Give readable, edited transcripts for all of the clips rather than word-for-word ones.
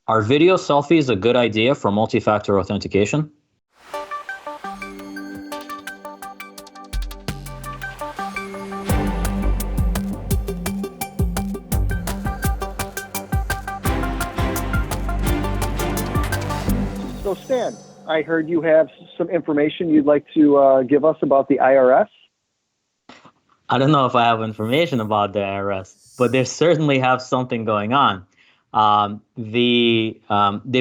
Are video selfies a good idea for multi-factor authentication? So Stan, I heard you have some information you'd like to give us about the IRS. I don't know if I have information about the IRS, but they certainly have something going on. They've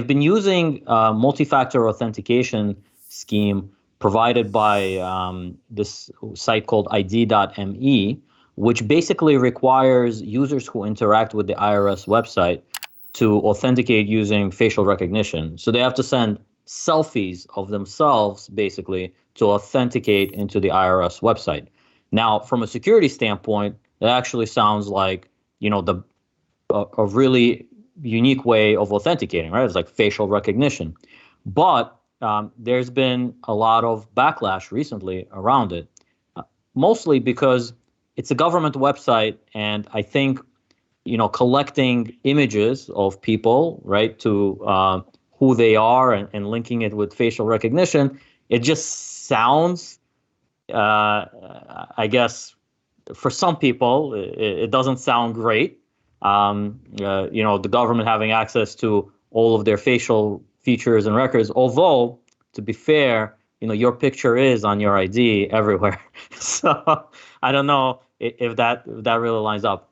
been using a multi-factor authentication scheme provided by this site called ID.me, which basically requires users who interact with the IRS website to authenticate using facial recognition. So they have to send selfies of themselves, basically, to authenticate into the IRS website. Now, from a security standpoint, it actually sounds like, a really unique way of authenticating, right? It's like facial recognition. But there's been a lot of backlash recently around it, mostly because it's a government website, and I think, collecting images of people, right, to who they are and linking it with facial recognition, it just sounds, I guess, for some people, it doesn't sound great. The government having access to all of their facial features and records, although, to be fair, your picture is on your ID everywhere. So I don't know if that really lines up.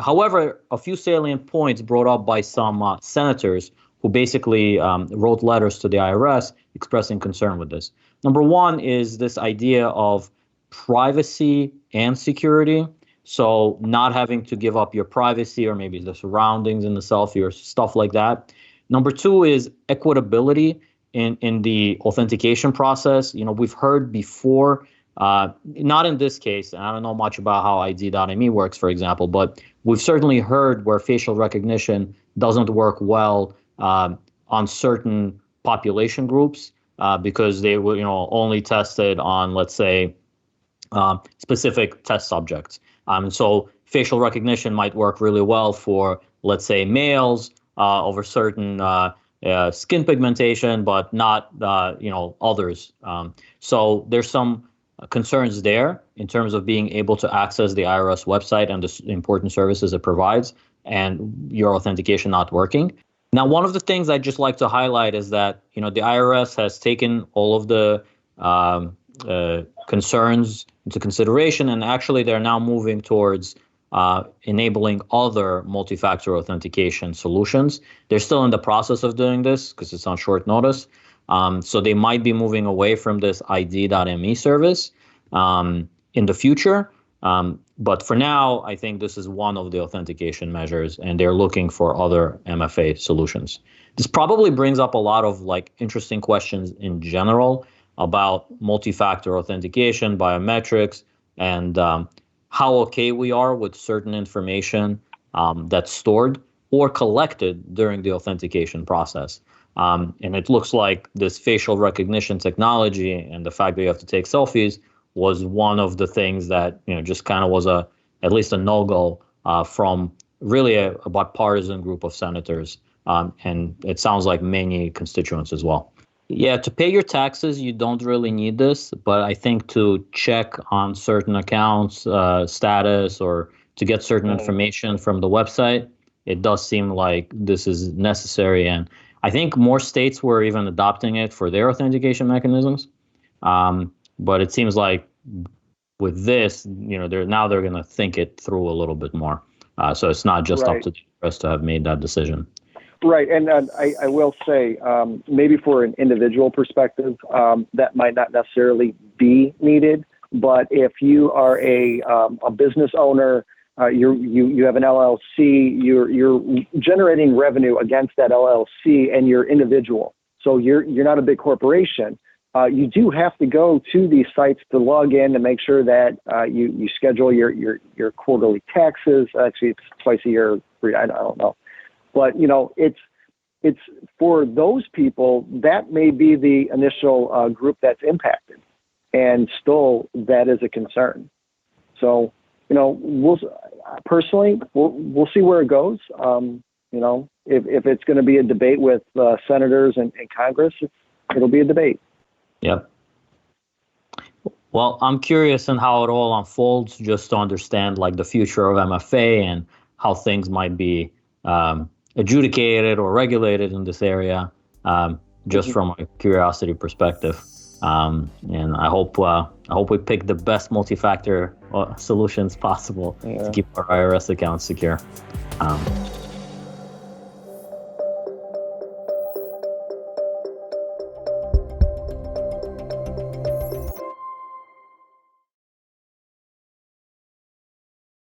However, a few salient points brought up by some senators who basically wrote letters to the IRS expressing concern with this. Number one is this idea of privacy and security. So not having to give up your privacy or maybe the surroundings in the selfie or stuff like that. Number two is equitability in the authentication process. We've heard before, not in this case, and I don't know much about how ID.me works, for example, but we've certainly heard where facial recognition doesn't work well on certain population groups because they were, only tested on, let's say, specific test subjects. So facial recognition might work really well for, let's say, males over certain skin pigmentation, but not, others. So there's some concerns there in terms of being able to access the IRS website and the important services it provides, and your authentication not working. Now, one of the things I'd just like to highlight is that, the IRS has taken all of the concerns into consideration, and actually they're now moving towards enabling other multi-factor authentication solutions. They're still in the process of doing this because it's on short notice. So they might be moving away from this ID.me service in the future. But for now, I think this is one of the authentication measures, and they're looking for other MFA solutions. This probably brings up a lot of interesting questions in general about multi-factor authentication, biometrics, and how okay we are with certain information that's stored or collected during the authentication process. And it looks like this facial recognition technology and the fact that you have to take selfies was one of the things that just kind of was at least a no-go from really a bipartisan group of senators, and it sounds like many constituents as well. Yeah, to pay your taxes, you don't really need this, but I think to check on certain accounts status or to get certain information from the website, it does seem like this is necessary. And I think more states were even adopting it for their authentication mechanisms. But it seems like with this, they're going to think it through a little bit more. So it's not just up to the IRS to have made that decision. Right. And I will say, maybe for an individual perspective, that might not necessarily be needed. But if you are a business owner, you have an LLC, you're generating revenue against that LLC, and you're individual. So you're not a big corporation. You do have to go to these sites to log in to make sure that you schedule your quarterly taxes. Actually, it's twice a year. I don't know. But, it's for those people, that may be the initial group that's impacted. And still, that is a concern. So, we'll see where it goes. You know, if it's going to be a debate with senators and Congress, it'll be a debate. Yep. Well, I'm curious in how it all unfolds, just to understand like the future of MFA and how things might be adjudicated or regulated in this area, just from a curiosity perspective. And I hope we pick the best multi-factor solutions possible to keep our IRS accounts secure.